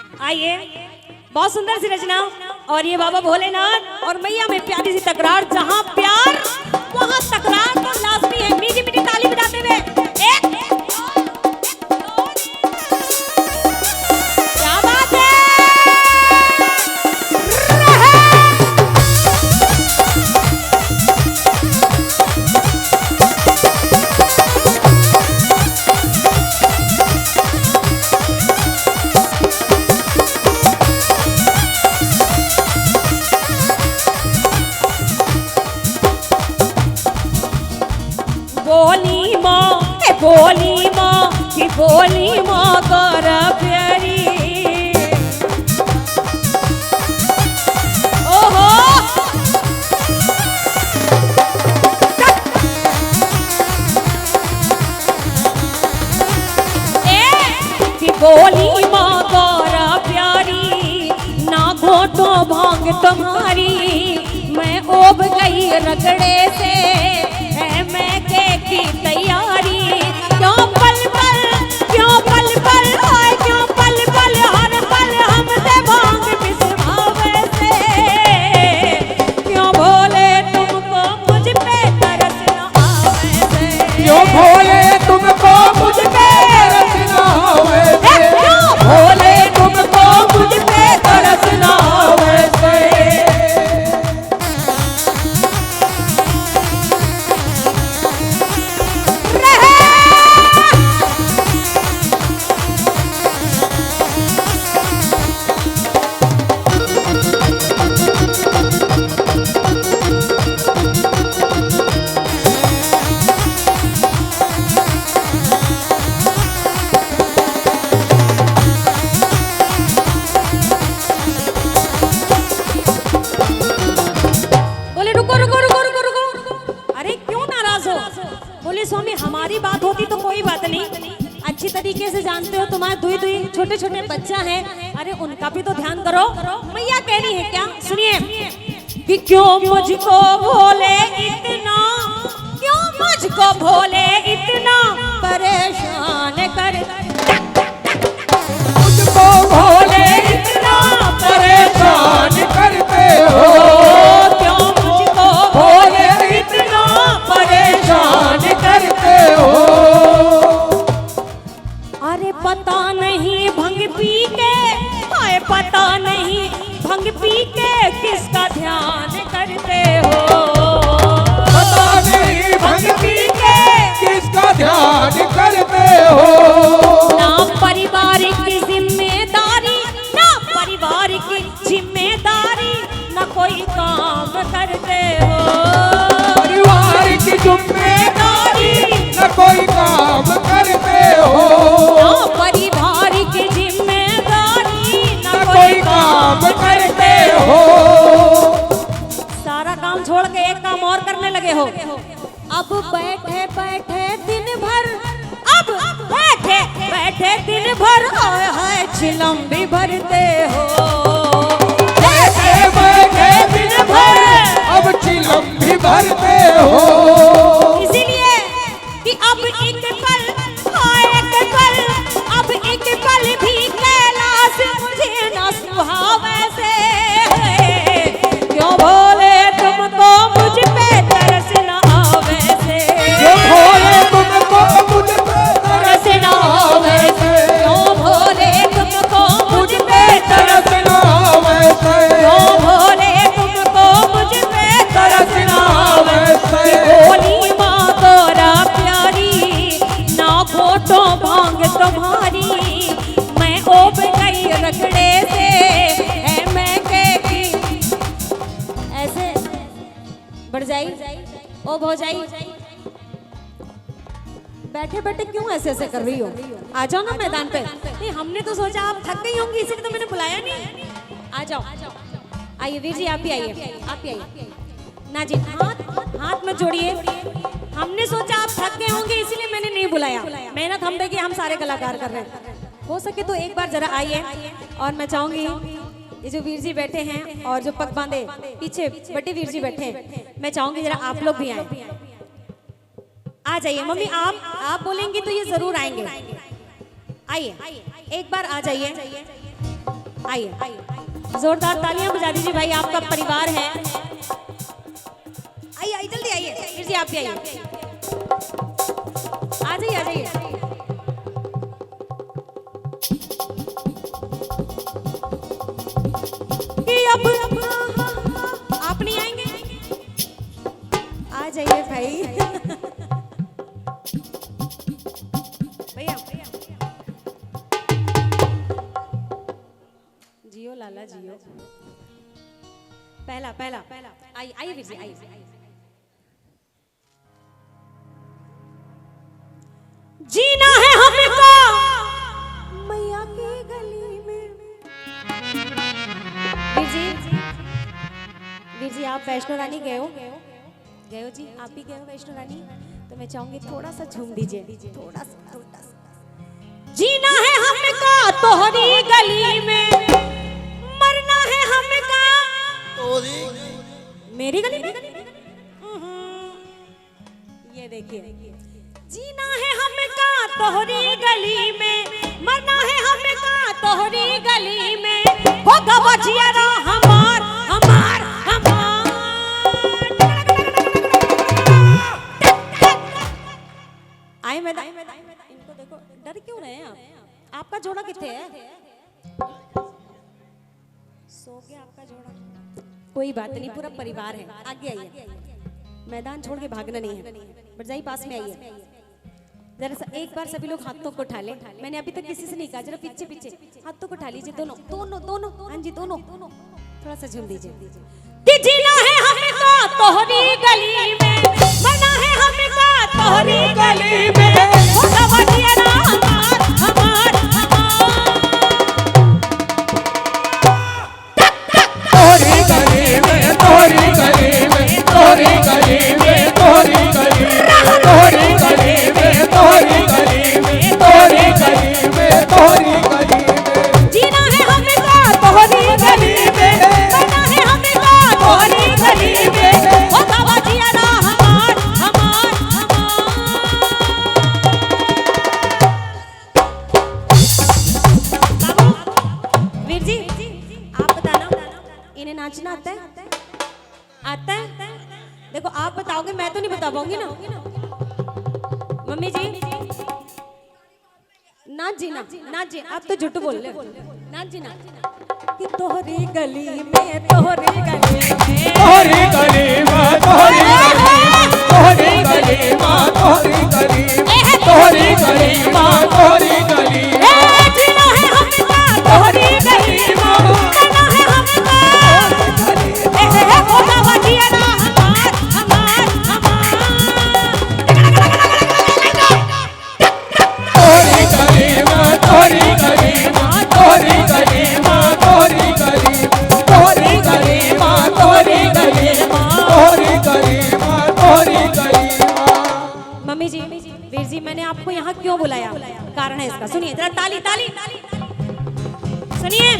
आइए, बहुत सुंदर सी रचना। और ये बाबा भोलेनाथ और मैया में प्यारी सी तकरार, जहाँ प्यार वहाँ तकरार तो लाजमी है। मीठी मीठी ताली बजाते हुए एक क्या बात है। बोली माँ की बोली माँ कर प्यारी। ओहो की बोली माँ कर प्यारी, ना घोटो भांग तुम्हारी। मैं ओब गई रगड़े से है मैं के की तैयारी। क्यों पल पल आए क्यों पल पल हर पल हमसे भांग बिसवावे से। क्यों भोले तुमको मुझ पे तरस न आवे से। क्यों भोले तुमको मुझ पे तरस न आवे से। क्यों भोले तुमको मुझ पे तरस न आवे से। बोले स्वामी हमारी बात होती तो कोई बात नहीं, अच्छी तरीके से जानते हो तुम्हारे दुई दुई छोटे छोटे बच्चा हैं, अरे उनका भी तो ध्यान करो। मैया कह रही है क्या, सुनिए कि क्यों मुझको भोले इतना, क्यों मुझको भोले इतना परेशान कर। मुझको भोले इतना परेशान करते हो। क्यों मुझको भोले इतना परेशान करते हो। अरे पता नहीं भंग पी के, आए पता नहीं भंग पी के किसका ध्यान करते हो। पता नहीं भंग पी के किसका ध्यान करते हो। ना परिवार की जिम्मेदारी, ना परिवार की जिम्मेदारी, ना कोई काम करते हो। परिवार की जिम्मेदारी न कोई काम करते हो। ना परिवार की जिम्मेदारी, ना कोई काम करते हो। सारा काम छोड़ के एक काम और करने लगे हो। अब बैठे बैठे दिन भर, अब बैठे बैठे दिन भर हाय हाय चिलम भी भरते हो। बैठे बैठे दिन भर अब चिलम भी भरते हो। इसीलिए कि अब एक पल, हाय एक पल, अब एक पल भी कैलाश मुझे न सुहावे से। क्यों भोले तुमको मुझ पे तरस न आवे से। क्यों भोले तुमको मुझ पे तरस न आवे से। क्यों भोले तुमको मुझ पे तरस न आवे से। क्यों भोले तुमको मुझ पे तरस न आवे से। बोली माँ तोरा प्यारी, ना घोटो भांग तुम्हारी। मैं ओब गई रगड़े से है मैं के की। ऐसे बढ़ जाई ओब हो जाई। बैठे बैठे क्यों ऐसे ऐसे कर रही हो, आ जाओ ना मैदान पे। नहीं हमने तो सोचा आप थक गई होंगी इसलिए तो मैंने बुलाया नहीं। आ जाओ आइए वीर जी, आप भी आइए, आप भी आइए ना जी। हाथ में जोड़िए। हमने सोचा आप थक गए होंगे इसलिए मैंने नहीं बुलाया। मेहनत हम देखिए, हम सारे कलाकार कर रहे हैं। हो सके तो एक बार जरा आइए। और मैं चाहूंगी ये जो वीर जी बैठे हैं और जो पग बांधे पीछे बड़े वीर जी बैठे हैं, मैं चाहूंगी जरा आप लोग भी आए। आ जाइए मम्मी, आप बोलेंगी तो ये जरूर आएंगे। आइए एक बार आ जाइए। आइए जोरदार तालियां बजा दीजिए भाई, आपका परिवार है। आइए आइए जल्दी आइए, वीर जी आप भी आइए, आ जाइए आ जाइए। अब आप नहीं आएंगे, आ जाइए भाई। भैया जियो लाला जियो। पहला पहला आइए आइए वीर जी आइए। जीना है हमको मैया की गली में। वीर जी आप वैष्णो रानी गए हो जी, आप भी गए हो वैष्णो रानी, तो मैं चाहूंगी थोड़ा सा झूम दीजिए, थोड़ा सा। जीना है हमको तोहरी गली में, मरना है हमको मेरी गली में। ये देखिए, जीना है हमको तोहरी गली में, मरना है हमको तोहरी गली में, होगा बजियारा हमार हमार हमार। आए मैदान, इनको देखो, डर क्यों रहे हैं आप? आपका जोड़ा कितने है? सो गया आपका जोड़ा, कोई बात नहीं, पूरा परिवार है। आगे आइए, मैदान छोड़ के भागना नहीं है। बरजाई पास में आइए जरा सा, एक बार सभी लोग हाथों को उठा ले। मैंने अभी तक किसी से नहीं कहा, जरा पीछे पीछे हाथों को उठा लीजिए, दोनों दोनों दोनों, हाँ जी दोनों। थोड़ा सा झूम दीजिए। कि जीना है हमको तोहरी गली में, मरना है हमको तोहरी गली में, होगा बजियारा हमार हमार हमार। तोहरी गली में, तोहरी गली में, तोहरी गली में, तोहरी गली में, तोहरी गली में, तोहरी गली में, तोहरी गली में, तोहरी गली में। जीना है हमको तोहरी गली में, मरना है हमको तोहरी गली में, होगा बजियारा हमार हमार हमार। वीर जी आप बताना, इन्हें नाचना आता है? आता है? देखो आप बताओगे, मैं तो नहीं बता पाऊंगी ना। मम्मी जी नाच जी ना, नाच जी, आप तो झूठ बोल रहे हो। नाच जी ना, कि तोहरी गली में, तोहरी गली में, तोहरी गली में, तोहरी गली में, तोहरी गली में, तोहरी गली में, तोहरी गली में, तोहरी गली में। जीना है हमको तोहरी गली में, मरना है हमको होगा बजियारा हमार हमार हमार। तोहरी गली में, तोहरी गली में, तोहरी गली में, तोहरी गली में, तोहरी गली में, तोहरी गली में, तोहरी गली में, तोहरी गली में। मम्मी जी, वीर जी, मैंने आपको यहाँ क्यों बुलाया, कारण है इसका, सुनिए जरा। ताली ताली सुनिए।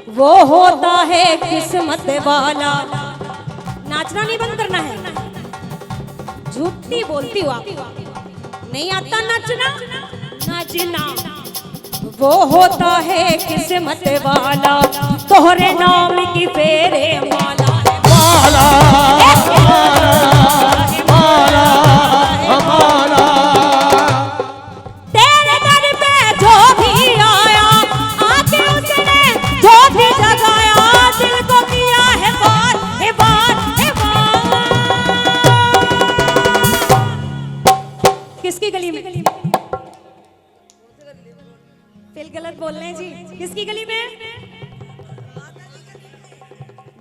वो होता है किस्मत वाला, नाचना नहीं बंद करना है। झूठी बोलती हो आप, नहीं आता नाचना नाचना। वो होता है किस्मत वाला, तोहरे नाम की फेरे माला माला माला हमारा। तेरे दर पे जो भी आया, आके उसने जो भी जगाया, दिल को किया है बार है बार है बार। किसकी गली में? फिर गलत बोल रहे हैं जी, किसकी गली में?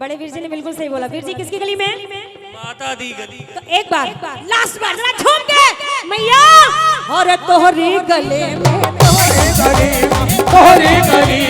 बड़े वीर जी ने बिल्कुल सही बोला। वीर जी किसकी गली में? माता दी गली। तो एक बार लास्ट बार जरा झूम के, मैया और तोहरी गले में, तोहरी गली में, तोहरी गली